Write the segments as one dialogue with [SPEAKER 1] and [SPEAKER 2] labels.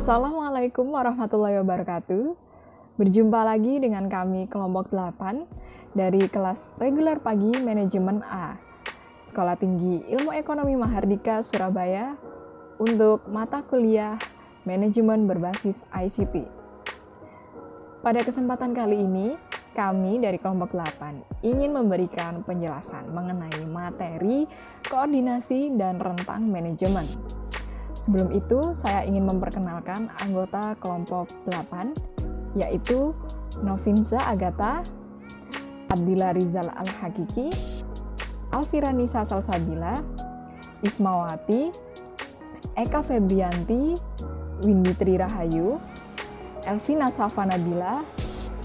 [SPEAKER 1] Assalamualaikum warahmatullahi wabarakatuh. Berjumpa lagi dengan kami kelompok 8 dari kelas reguler pagi manajemen A, Sekolah Tinggi Ilmu Ekonomi Mahardika Surabaya untuk mata kuliah manajemen berbasis ICT. Pada kesempatan kali ini, kami dari kelompok 8 ingin memberikan penjelasan mengenai materi, koordinasi, dan rentang manajemen. Sebelum itu, saya ingin memperkenalkan anggota kelompok 8, yaitu Novinza Agatha, Abdillah Rizal Al-Hakiki, Alfiranisa Salsabila, Ismawati, Eka Febrianti, Windy Tri Rahayu, Elvina Safanabila,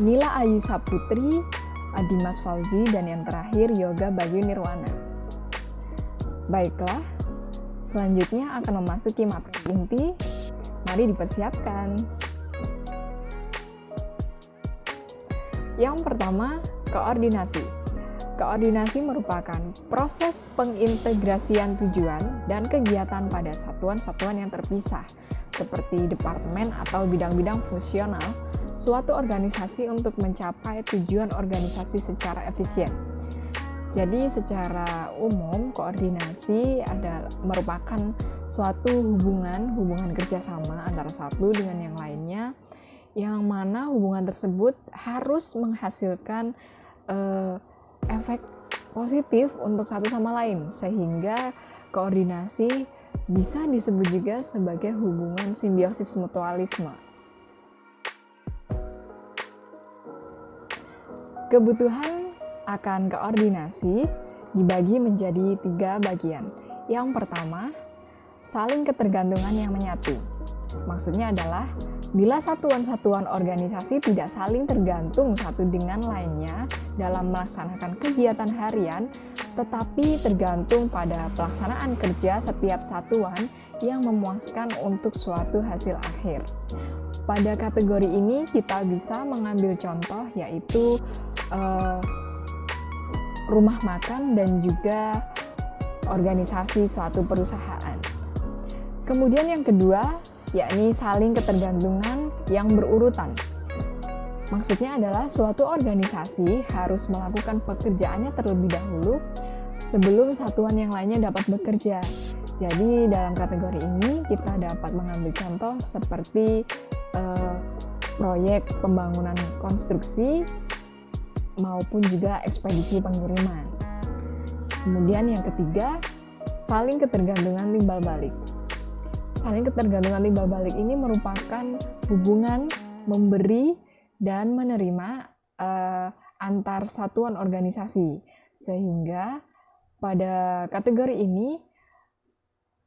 [SPEAKER 1] Nila Ayu Saputri, Adimas Fauzi, dan yang terakhir Yoga Bayu Nirwana. Baiklah, selanjutnya akan memasuki materi inti. Mari dipersiapkan. Yang pertama, koordinasi. Koordinasi merupakan proses pengintegrasian tujuan dan kegiatan pada satuan-satuan yang terpisah, seperti departemen atau bidang-bidang fungsional suatu organisasi untuk mencapai tujuan organisasi secara efisien. Jadi secara umum koordinasi merupakan suatu hubungan kerjasama antara satu dengan yang lainnya, yang mana hubungan tersebut harus menghasilkan efek positif untuk satu sama lain, sehingga koordinasi bisa disebut juga sebagai hubungan simbiosis mutualisme. Kebutuhan akan koordinasi dibagi menjadi 3 bagian. Yang pertama, saling ketergantungan yang menyatu. Maksudnya adalah bila satuan-satuan organisasi tidak saling tergantung satu dengan lainnya dalam melaksanakan kegiatan harian, tetapi tergantung pada pelaksanaan kerja setiap satuan yang memuaskan untuk suatu hasil akhir. Pada kategori ini kita bisa mengambil contoh yaitu rumah makan dan juga organisasi suatu perusahaan. Kemudian yang kedua, yakni saling ketergantungan yang berurutan. Maksudnya adalah suatu organisasi harus melakukan pekerjaannya terlebih dahulu sebelum satuan yang lainnya dapat bekerja. Jadi dalam kategori ini kita dapat mengambil contoh seperti proyek pembangunan konstruksi maupun juga ekspedisi pengiriman. Kemudian yang ketiga, saling ketergantungan timbal balik. Saling ketergantungan timbal balik ini merupakan hubungan memberi dan menerima antar satuan organisasi, sehingga pada kategori ini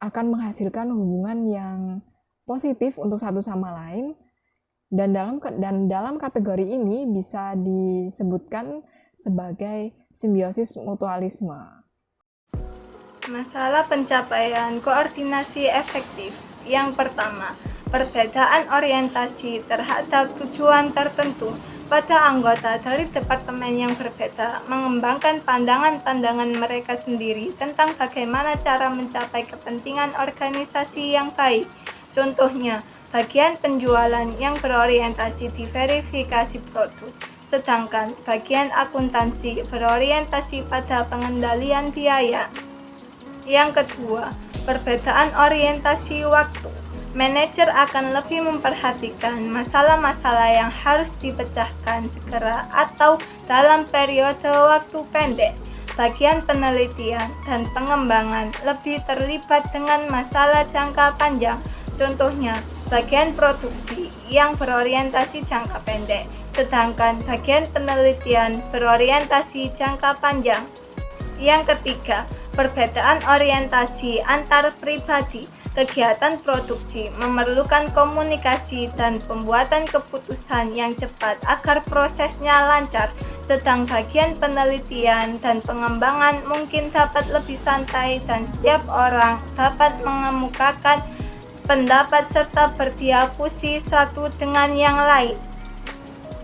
[SPEAKER 1] akan menghasilkan hubungan yang positif untuk satu sama lain. Dan dalam kategori ini bisa disebutkan sebagai simbiosis mutualisme.
[SPEAKER 2] Masalah pencapaian koordinasi efektif. Yang pertama, perbedaan orientasi terhadap tujuan tertentu pada anggota dari departemen yang berbeda mengembangkan pandangan-pandangan mereka sendiri tentang bagaimana cara mencapai kepentingan organisasi yang baik. Contohnya, bagian penjualan yang berorientasi di verifikasi produk, sedangkan bagian akuntansi berorientasi pada pengendalian biaya. Yang kedua, perbedaan orientasi waktu. Manajer akan lebih memperhatikan masalah-masalah yang harus dipecahkan segera atau dalam periode waktu pendek. Bagian penelitian dan pengembangan lebih terlibat dengan masalah jangka panjang. Contohnya, bagian produksi yang berorientasi jangka pendek, sedangkan bagian penelitian berorientasi jangka panjang. Yang ketiga, perbedaan orientasi antar pribadi. Kegiatan produksi memerlukan komunikasi dan pembuatan keputusan yang cepat agar prosesnya lancar, sedang bagian penelitian dan pengembangan mungkin dapat lebih santai dan setiap orang dapat mengemukakan pendapat serta berdiskusi satu dengan yang lain.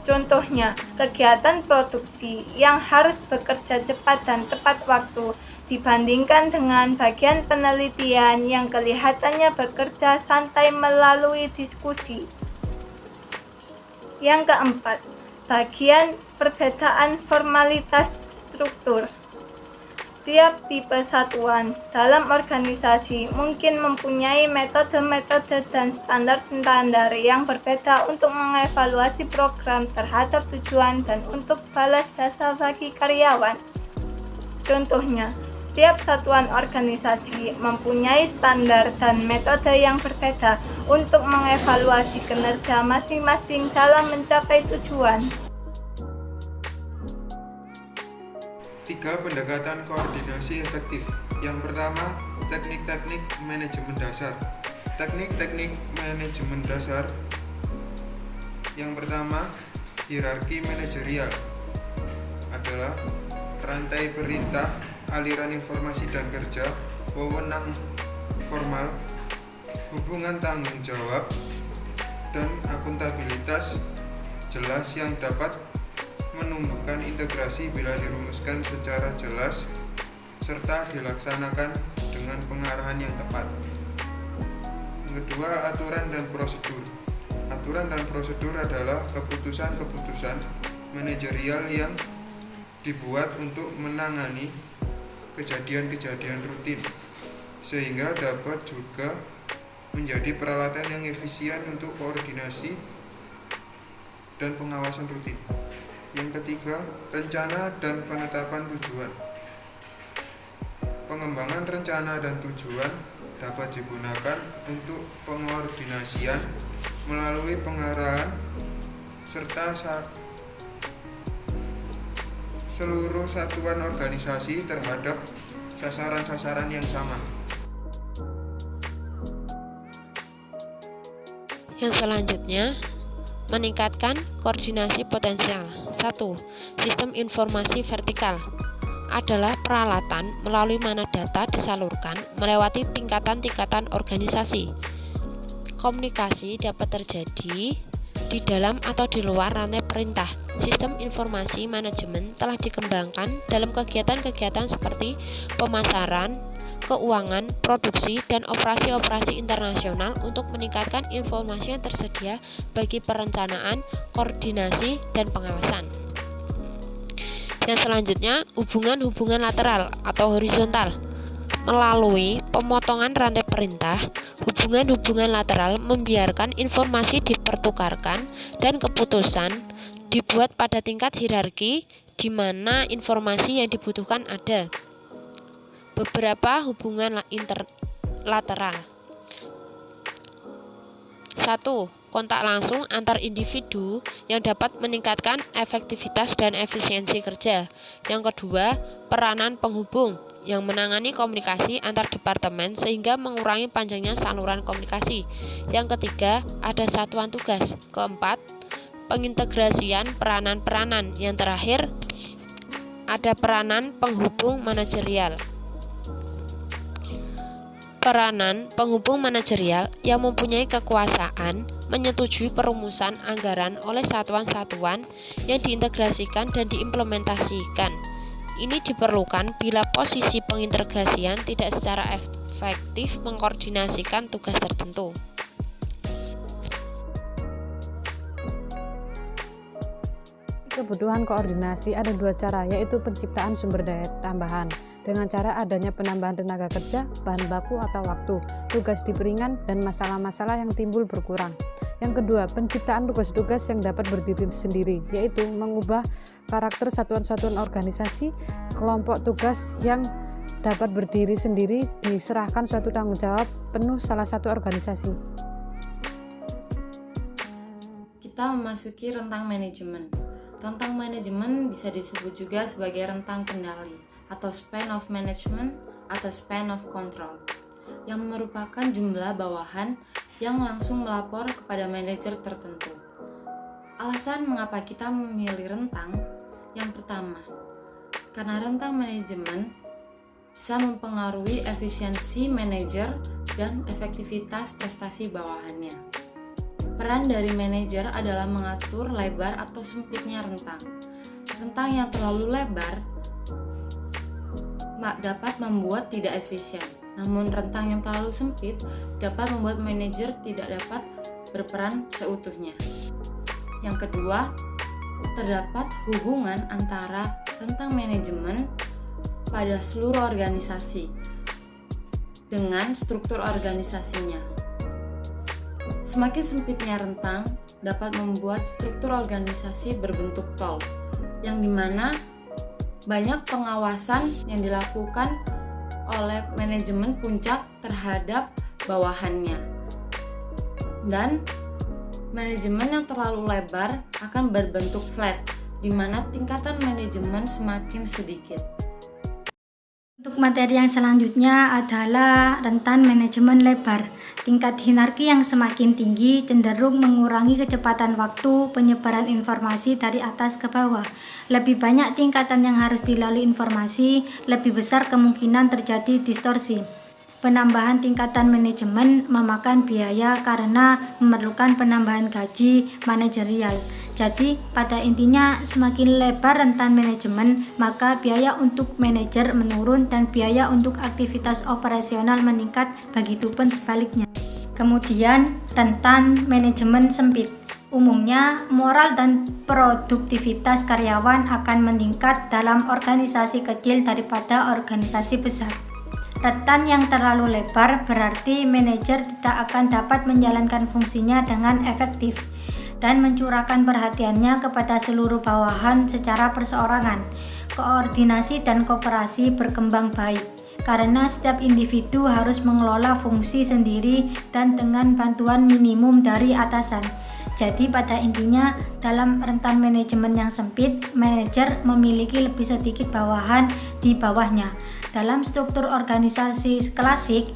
[SPEAKER 2] Contohnya, kegiatan produksi yang harus bekerja cepat dan tepat waktu dibandingkan dengan bagian penelitian yang kelihatannya bekerja santai melalui diskusi. Yang keempat, bagian perbedaan formalitas struktur. Setiap tipe satuan dalam organisasi mungkin mempunyai metode-metode dan standar-standar yang berbeda untuk mengevaluasi program terhadap tujuan dan untuk balas jasa bagi karyawan. Contohnya, setiap satuan organisasi mempunyai standar dan metode yang berbeda untuk mengevaluasi kinerja masing-masing dalam mencapai tujuan.
[SPEAKER 3] 3 pendekatan koordinasi efektif. Yang pertama, teknik-teknik manajemen dasar. Teknik-teknik manajemen dasar. Yang pertama, hierarki manajerial adalah rantai perintah, aliran informasi dan kerja, wewenang formal, hubungan tanggung jawab, dan akuntabilitas jelas yang dapat menumbuhkan integrasi bila dirumuskan secara jelas serta dilaksanakan dengan pengarahan yang tepat. Yang kedua, aturan dan prosedur. Aturan dan prosedur adalah keputusan-keputusan manajerial yang dibuat untuk menangani kejadian-kejadian rutin sehingga dapat juga menjadi peralatan yang efisien untuk koordinasi dan pengawasan rutin. Yang ketiga, rencana dan penetapan tujuan. Pengembangan rencana dan tujuan dapat digunakan untuk pengordinasian melalui pengarahan serta seluruh satuan organisasi terhadap sasaran-sasaran yang sama.
[SPEAKER 4] Yang selanjutnya, meningkatkan koordinasi potensial. 1. Sistem informasi vertikal adalah peralatan melalui mana data disalurkan melewati tingkatan-tingkatan organisasi. Komunikasi dapat terjadi di dalam atau di luar rantai perintah. Sistem informasi manajemen telah dikembangkan dalam kegiatan-kegiatan seperti pemasaran, keuangan, produksi, dan operasi-operasi internasional untuk meningkatkan informasi yang tersedia bagi perencanaan, koordinasi, dan pengawasan. Yang selanjutnya, hubungan-hubungan lateral atau horizontal. Melalui pemotongan rantai perintah, hubungan-hubungan lateral membiarkan informasi dipertukarkan dan keputusan dibuat pada tingkat hierarki di mana informasi yang dibutuhkan ada. Beberapa hubungan interlateral. 1. Kontak langsung antar individu yang dapat meningkatkan efektivitas dan efisiensi kerja. Yang kedua, peranan penghubung yang menangani komunikasi antar departemen sehingga mengurangi panjangnya saluran komunikasi. Yang ketiga, ada satuan tugas. Keempat, pengintegrasian peranan-peranan. Yang terakhir, ada peranan penghubung manajerial. Peranan penghubung manajerial yang mempunyai kekuasaan menyetujui perumusan anggaran oleh satuan-satuan yang diintegrasikan dan diimplementasikan. Ini diperlukan bila posisi pengintegrasian tidak secara efektif mengkoordinasikan tugas tertentu.
[SPEAKER 5] Kebutuhan koordinasi ada 2 cara, yaitu penciptaan sumber daya tambahan dengan cara adanya penambahan tenaga kerja, bahan baku atau waktu, tugas diperingan, dan masalah-masalah yang timbul berkurang. Yang kedua, penciptaan tugas-tugas yang dapat berdiri sendiri, yaitu mengubah karakter satuan-satuan organisasi, kelompok tugas yang dapat berdiri sendiri diserahkan suatu tanggung jawab penuh salah satu organisasi.
[SPEAKER 6] Kita memasuki rentang manajemen. Rentang manajemen bisa disebut juga sebagai rentang kendali atau span of management atau span of control, yang merupakan jumlah bawahan yang langsung melapor kepada manajer tertentu. Alasan mengapa kita memilih rentang, yang pertama, karena rentang manajemen bisa mempengaruhi efisiensi manajer dan efektivitas prestasi bawahannya. Peran dari manajer adalah mengatur lebar atau sempitnya rentang. Rentang yang terlalu lebar dapat membuat tidak efisien. Namun rentang yang terlalu sempit dapat membuat manajer tidak dapat berperan seutuhnya. Yang kedua, terdapat hubungan antara rentang manajemen pada seluruh organisasi dengan struktur organisasinya. Semakin sempitnya rentang dapat membuat struktur organisasi berbentuk tol, yang dimana banyak pengawasan yang dilakukan oleh manajemen puncak terhadap bawahannya. Dan manajemen yang terlalu lebar akan berbentuk flat, di mana tingkatan manajemen semakin sedikit.
[SPEAKER 7] Untuk materi yang selanjutnya adalah rentan manajemen lebar. Tingkat hierarki yang semakin tinggi cenderung mengurangi kecepatan waktu penyebaran informasi dari atas ke bawah. Lebih banyak tingkatan yang harus dilalui informasi, lebih besar kemungkinan terjadi distorsi. Penambahan tingkatan manajemen memakan biaya karena memerlukan penambahan gaji manajerial. Jadi, pada intinya semakin lebar rentan manajemen, maka biaya untuk manajer menurun dan biaya untuk aktivitas operasional meningkat, begitupun sebaliknya. Kemudian, rentan manajemen sempit. Umumnya, moral dan produktivitas karyawan akan meningkat dalam organisasi kecil daripada organisasi besar. Rentan yang terlalu lebar berarti manajer tidak akan dapat menjalankan fungsinya dengan efektif dan mencurahkan perhatiannya kepada seluruh bawahan secara perseorangan. Koordinasi dan kooperasi berkembang baik karena setiap individu harus mengelola fungsi sendiri dan dengan bantuan minimum dari atasan. Jadi pada intinya dalam rentan manajemen yang sempit, manajer memiliki lebih sedikit bawahan di bawahnya. Dalam struktur organisasi klasik,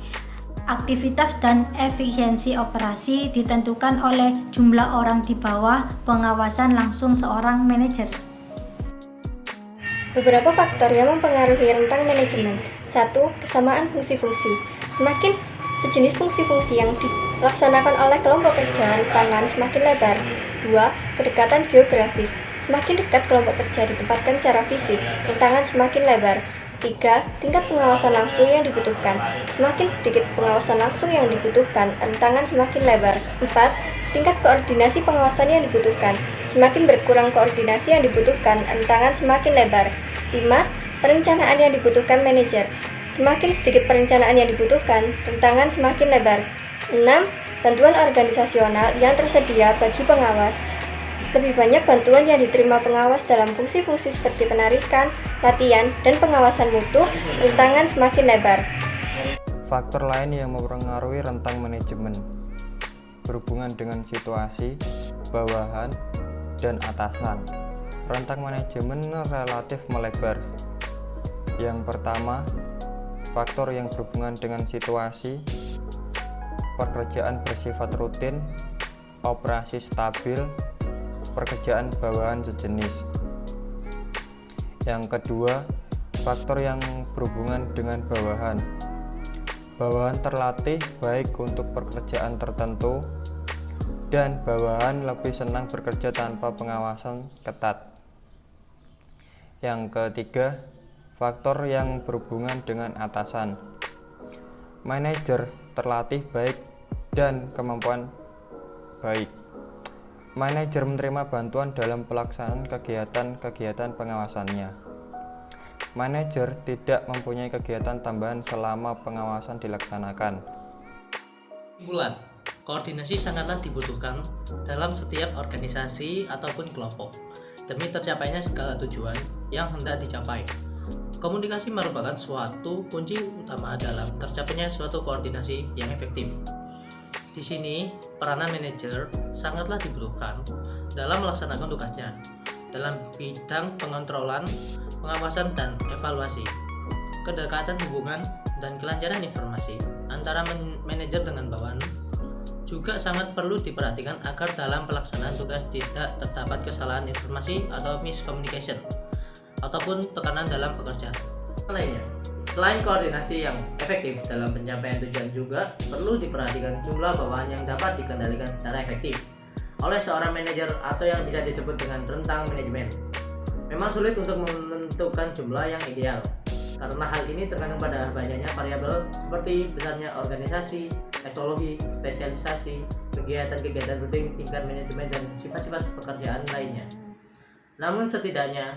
[SPEAKER 7] aktivitas dan efisiensi operasi ditentukan oleh jumlah orang di bawah pengawasan langsung seorang manajer.
[SPEAKER 8] Beberapa faktor yang mempengaruhi rentang manajemen. 1. Kesamaan fungsi-fungsi. Semakin sejenis fungsi-fungsi yang dilaksanakan oleh kelompok kerja, rentangan semakin lebar. 2. Kedekatan geografis. Semakin dekat kelompok kerja ditempatkan secara fisik, rentangan semakin lebar. 3. Tingkat pengawasan langsung yang dibutuhkan. Semakin sedikit pengawasan langsung yang dibutuhkan, rentangan semakin lebar. 4. Tingkat koordinasi pengawasan yang dibutuhkan. Semakin berkurang koordinasi yang dibutuhkan, rentangan semakin lebar. 5. Perencanaan yang dibutuhkan manajer. Semakin sedikit perencanaan yang dibutuhkan, rentangan semakin lebar. 6. Bantuan organisasional yang tersedia bagi pengawas. Lebih banyak bantuan yang diterima pengawas dalam fungsi-fungsi seperti penarikan, latihan, dan pengawasan mutu, rentangan semakin lebar.
[SPEAKER 3] Faktor lain yang mempengaruhi rentang manajemen berhubungan dengan situasi, bawahan, dan atasan. Rentang manajemen relatif melebar. Yang pertama, faktor yang berhubungan dengan situasi, pekerjaan bersifat rutin, operasi stabil, pekerjaan bawahan sejenis. Yang kedua, faktor yang berhubungan dengan bawahan. Bawahan terlatih baik untuk pekerjaan tertentu dan bawahan lebih senang bekerja tanpa pengawasan ketat. Yang ketiga, faktor yang berhubungan dengan atasan. Manajer terlatih baik dan kemampuan baik. Manajer menerima bantuan dalam pelaksanaan kegiatan-kegiatan pengawasannya. Manajer tidak mempunyai kegiatan tambahan selama pengawasan dilaksanakan.
[SPEAKER 9] Kesimpulan, koordinasi sangatlah dibutuhkan dalam setiap organisasi ataupun kelompok demi tercapainya segala tujuan yang hendak dicapai. Komunikasi merupakan suatu kunci utama dalam tercapainya suatu koordinasi yang efektif. Di sini, peranan manajer sangatlah dibutuhkan dalam melaksanakan tugasnya dalam bidang pengontrolan, pengawasan, dan evaluasi. Kedekatan hubungan dan kelancaran informasi antara manajer dengan bawahan juga sangat perlu diperhatikan agar dalam pelaksanaan tugas tidak terdapat kesalahan informasi atau miscommunication ataupun tekanan dalam pekerjaan lainnya. Selain koordinasi yang efektif dalam pencapaian tujuan, juga perlu diperhatikan jumlah bawahan yang dapat dikendalikan secara efektif oleh seorang manajer atau yang bisa disebut dengan rentang manajemen. Memang sulit untuk menentukan jumlah yang ideal, karena hal ini tergantung pada banyaknya variabel seperti besarnya organisasi, teknologi, spesialisasi, kegiatan-kegiatan rutin, tingkat manajemen, dan sifat-sifat pekerjaan lainnya. Namun setidaknya,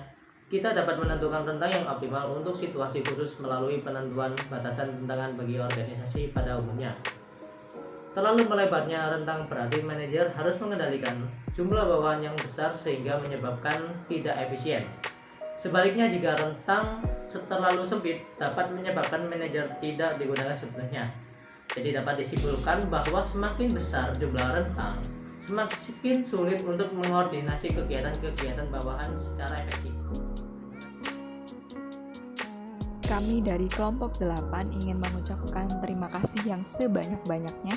[SPEAKER 9] kita dapat menentukan rentang yang optimal untuk situasi khusus melalui penentuan batasan tentangan bagi organisasi pada umumnya. Terlalu melebarnya rentang berarti manajer harus mengendalikan jumlah bawahan yang besar sehingga menyebabkan tidak efisien. Sebaliknya, jika rentang terlalu sempit dapat menyebabkan manajer tidak digunakan sepenuhnya. Jadi dapat disimpulkan bahwa semakin besar jumlah rentang, semakin sulit untuk mengkoordinasi kegiatan-kegiatan bawahan secara efektif.
[SPEAKER 1] Kami dari kelompok 8 ingin mengucapkan terima kasih yang sebanyak-banyaknya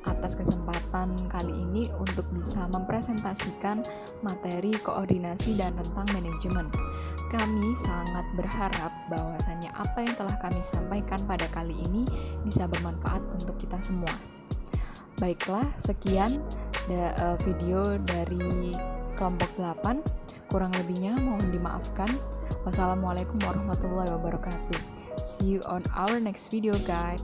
[SPEAKER 1] atas kesempatan kali ini untuk bisa mempresentasikan materi koordinasi dan rentang manajemen. Kami sangat berharap bahwasannya apa yang telah kami sampaikan pada kali ini bisa bermanfaat untuk kita semua. Baiklah, sekian video dari kelompok 8. Kurang lebihnya mohon dimaafkan. Wassalamualaikum warahmatullahi wabarakatuh. See you on our next video, guys.